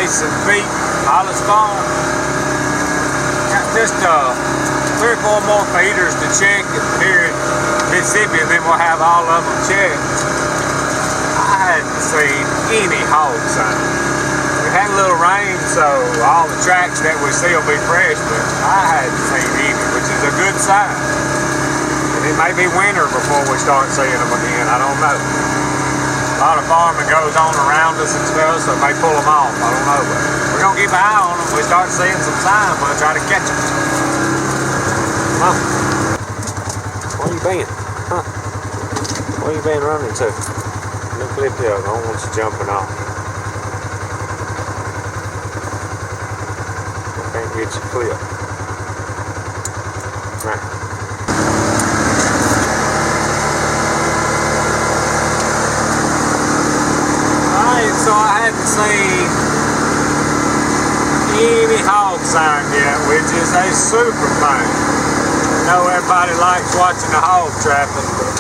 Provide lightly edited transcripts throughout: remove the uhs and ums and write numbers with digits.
and feet, Hollis farm. Got just 3 or 4 more feeders to check here in Mississippi, and then we'll have all of them checked. I hadn't seen any hog sign. We had a little rain, so all the tracks that we see will be fresh, but I hadn't seen any, which is a good sign. And it may be winter before we start seeing them again, I don't know. A lot of farming goes on around us and stuff, so it may pull them off, I don't know. But we're going to keep an eye on them. If we start seeing some signs, we'll try to catch them. Come on. Where you been? Huh? Where you been running to? Look at you, I don't want you jumping off. I can't get you clear. Right. So I hadn't seen any hog sign yet, which is a super thing. I know everybody likes watching the hog trapping, but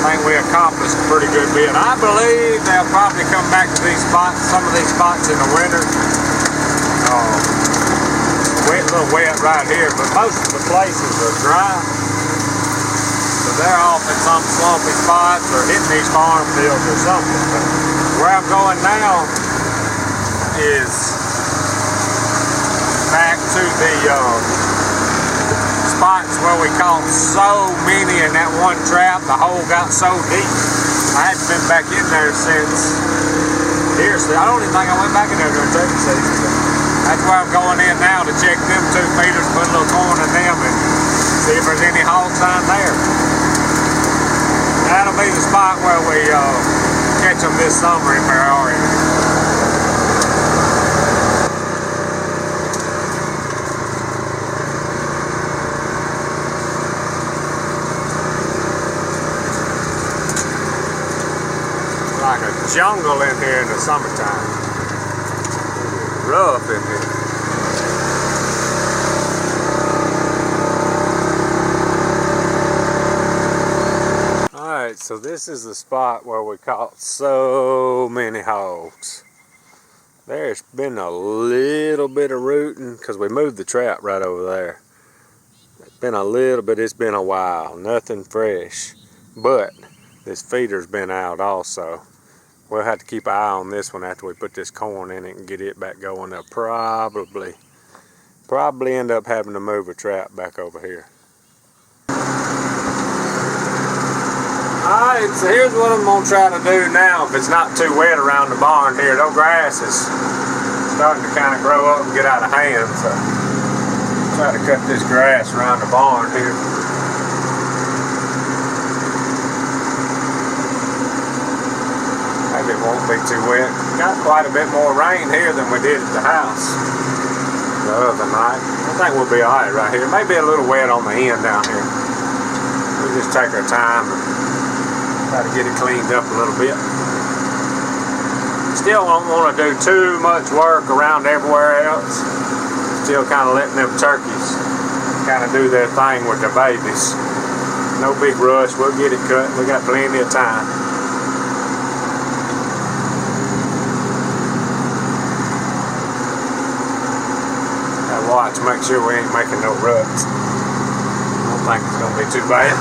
I think we accomplished a pretty good bit. I believe they'll probably come back to these spots, some of these spots in the winter. Wet, a little wet right here, but most of the places are dry. They're off in some swampy spots or hitting these farm fields or something. But where I'm going now is back to the spots where we caught so many in that one trap. The hole got so deep. I hadn't been back in there since here. So I don't even think I went back in there during turkey season. That's where I'm going in now to check them 2 feeders, put a little corn in them, and see if there's any hog sign there. That'll be the spot where we catch them this summer if there are any. Like a jungle in here in the summertime. It's rough in here. Alright, so this is the spot where we caught so many hogs. There's been a little bit of rooting because we moved the trap right over there. It's been a little bit, it's been a while, nothing fresh. But this feeder's been out also. We'll have to keep an eye on this one after we put this corn in it and get it back going. They'll probably end up having to move a trap back over here. Alright, so here's what I'm going to try to do now if it's not too wet around the barn here. Those grass is starting to kind of grow up and get out of hand, so try to cut this grass around the barn here. Maybe it won't be too wet. Got quite a bit more rain here than we did at the house the other night. I think we'll be alright right here. Maybe a little wet on the end down here. We'll just take our time and try to get it cleaned up a little bit. Still don't want to do too much work around everywhere else. Still kind of letting them turkeys kind of do their thing with their babies. No big rush, we'll get it cut. We got plenty of time. Gotta watch, make sure we ain't making no ruts. I don't think it's gonna be too bad.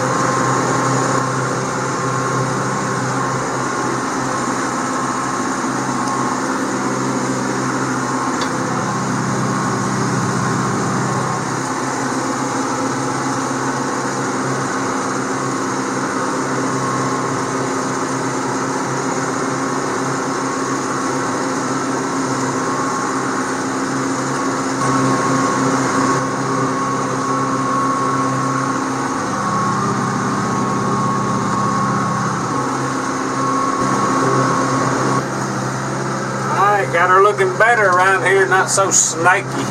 Got her looking better around here, not so snaky.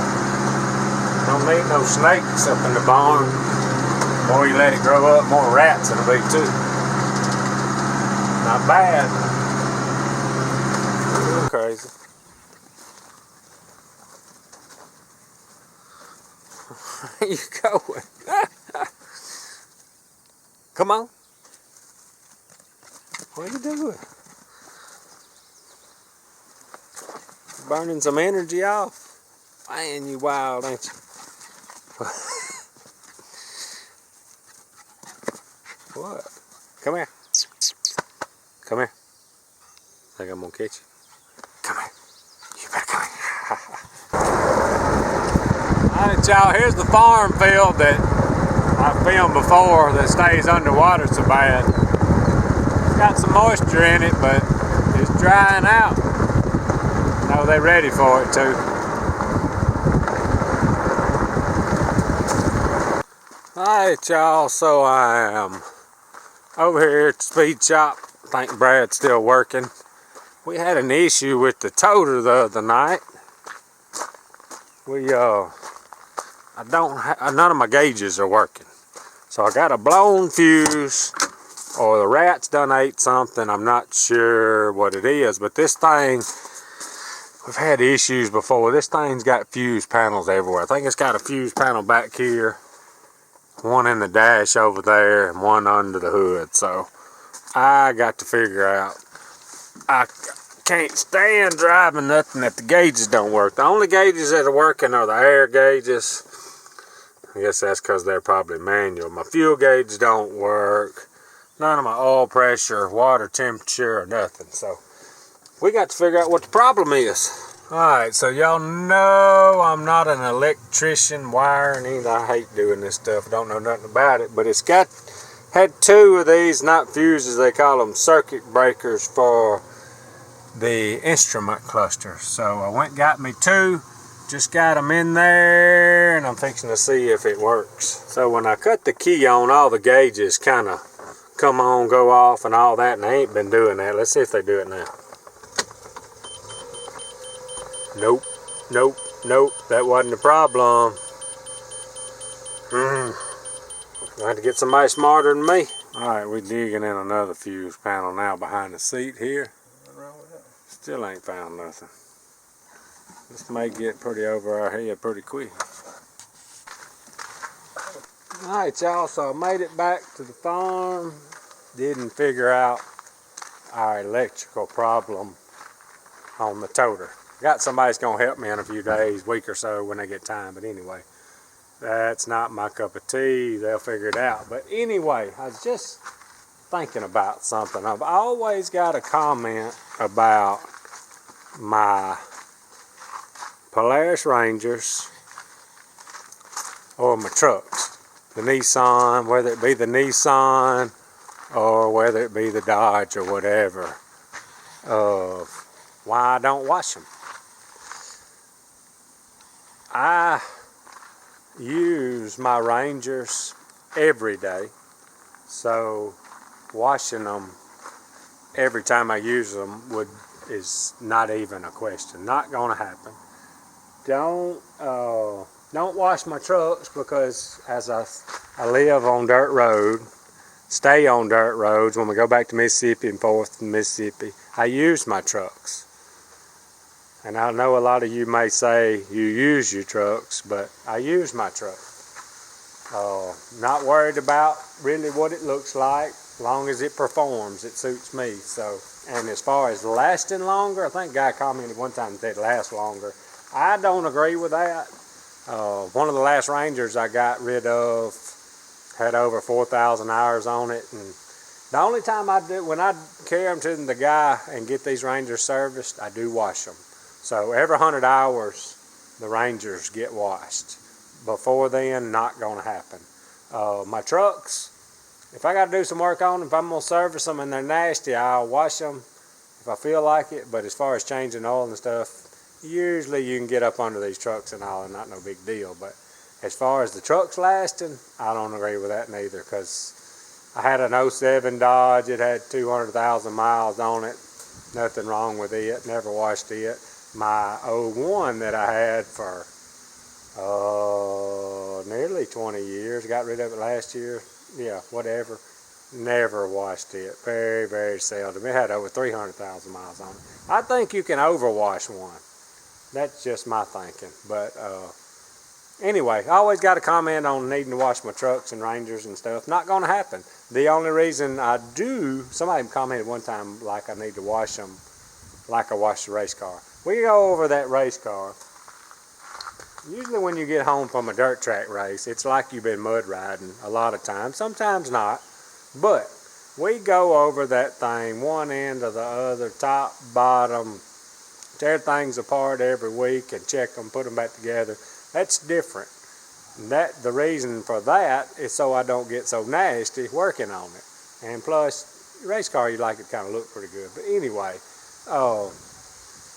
Don't need no snakes up in the barn. The more you let it grow up, more rats it'll be too. Not bad. A little crazy. Where you going? Come on. What are you doing? burning some energy off. Man, you wild, ain't you? What? Come here. Come here. Think I'm gonna catch you? Come here. You better come here. Alright, y'all, here's the farm field that I filmed before that stays underwater so bad. It's got some moisture in it, but it's drying out. No, they're ready for it too. Alright, y'all, so I am over here at the speed shop. I think Brad's still working. We had an issue with the toter the other night. None of my gauges are working. So I got a blown fuse, or the rats done ate something. I'm not sure what it is, but this thing, we've had issues before. This thing's got fuse panels everywhere. I think it's got a fuse panel back here, one in the dash over there, and one under the hood. So I got to figure out. I can't stand driving nothing that the gauges don't work. The only gauges that are working are the air gauges. I guess that's because they're probably manual. My fuel gauges don't work. None of my oil pressure, water temperature, or nothing. So we got to figure out what the problem is. Alright, so y'all know I'm not an electrician, wiring either. I hate doing this stuff. Don't know nothing about it. But it's had two of these, not fuses, they call them circuit breakers for the instrument cluster. So I went and got me two. Just got them in there, and I'm fixing to see if it works. So when I cut the key on, all the gauges kind of come on, go off, and all that, and they ain't been doing that. Let's see if they do it now. Nope, nope, nope, that wasn't the problem. I had to get somebody smarter than me. Alright, we're digging in another fuse panel now behind the seat here. What's wrong with that? Still ain't found nothing. This may get pretty over our head pretty quick. Alright, y'all, so I made it back to the farm. Didn't figure out our electrical problem on the toter. Got somebody's gonna help me in a few days, week or so when they get time, but anyway, that's not my cup of tea. They'll figure it out. But anyway, I was just thinking about something. I've always got a comment about my Polaris Rangers or my trucks. The Nissan, whether it be the Nissan or whether it be the Dodge or whatever, of why I don't wash them. I use my Rangers every day, so washing them every time I use them is not even a question. Not gonna happen. Don't wash my trucks because as I live on dirt road, stay on dirt roads. When we go back to Mississippi and forth to Mississippi, I use my trucks. And I know a lot of you may say you use your trucks, but I use my truck. Not worried about really what it looks like, as long as it performs, it suits me. So, and as far as lasting longer, I think a guy commented one time that it lasts longer. I don't agree with that. One of the last Rangers I got rid of had over 4,000 hours on it, and the only time I do, when I carry them to the guy and get these Rangers serviced, I do wash them. So every 100 hours, the Rangers get washed. Before then, not gonna happen. My trucks, if I gotta do some work on them, if I'm gonna service them and they're nasty, I'll wash them if I feel like it. But as far as changing oil and stuff, usually you can get up under these trucks and all, and not no big deal. But as far as the trucks lasting, I don't agree with that neither, because I had an 07 Dodge. It had 200,000 miles on it. Nothing wrong with it. Never washed it. My 01 that I had for nearly 20 years, got rid of it last year. Yeah, whatever. Never washed it. Very, very seldom. It had over 300,000 miles on it. I think you can overwash one. That's just my thinking. But anyway, I always got a comment on needing to wash my trucks and Rangers and stuff. Not going to happen. The only reason I do, somebody commented one time like I need to wash them like I wash the race car. we go over that race car. Usually when you get home from a dirt track race, it's like you've been mud riding a lot of times, sometimes not, but we go over that thing one end to the other, top, bottom, tear things apart every week and check them, put them back together. That's different. The reason for that is so I don't get so nasty working on it. And plus, race car, you like it kind of look pretty good. But anyway,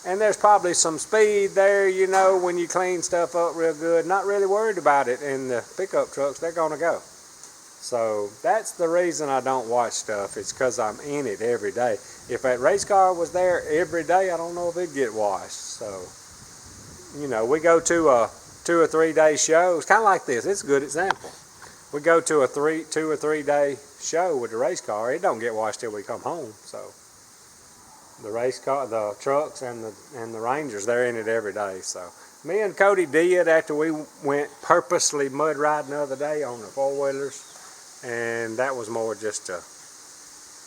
and there's probably some speed there, you know, when you clean stuff up real good. Not really worried about it in the pickup trucks. They're going to go. So that's the reason I don't wash stuff. It's because I'm in it every day. If that race car was there every day, I don't know if it'd get washed. So, you know, we go to a 2 or 3 day show. It's kind of like this. It's a good example. We go to a 2 or 3 day show with the race car. It don't get washed till we come home. So the race car, the trucks, and the Rangers, they're in it every day. So me and Cody did after we went purposely mud riding the other day on the 4-wheelers, and that was more just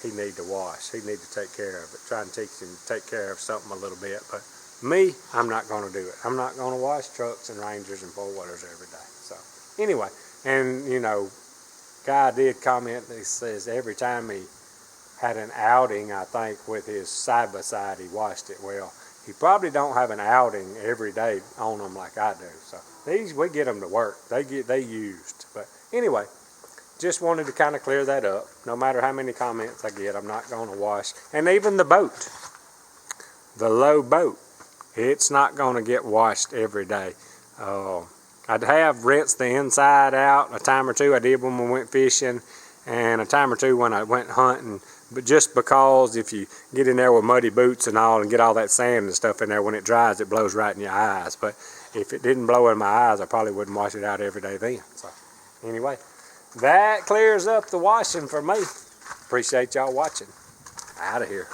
he need to wash. He need to take care of it. Try and teach him to take care of something a little bit. But me, I'm not going to do it. I'm not going to wash trucks and Rangers and 4-wheelers every day. So anyway, and you know, guy did comment. He says every time he had an outing, I think, with his side-by-side, he washed it. Well, he probably don't have an outing every day on them like I do. So these, we get them to work. They used. But anyway, just wanted to kind of clear that up. No matter how many comments I get, I'm not going to wash. And even the boat, the low boat, it's not going to get washed every day. I'd have rinsed the inside out a time or two. I did when we went fishing, and a time or two when I went hunting. But just because if you get in there with muddy boots and all and get all that sand and stuff in there, when it dries, it blows right in your eyes. But if it didn't blow in my eyes, I probably wouldn't wash it out every day then. So anyway, that clears up the washing for me. Appreciate y'all watching. Out of here.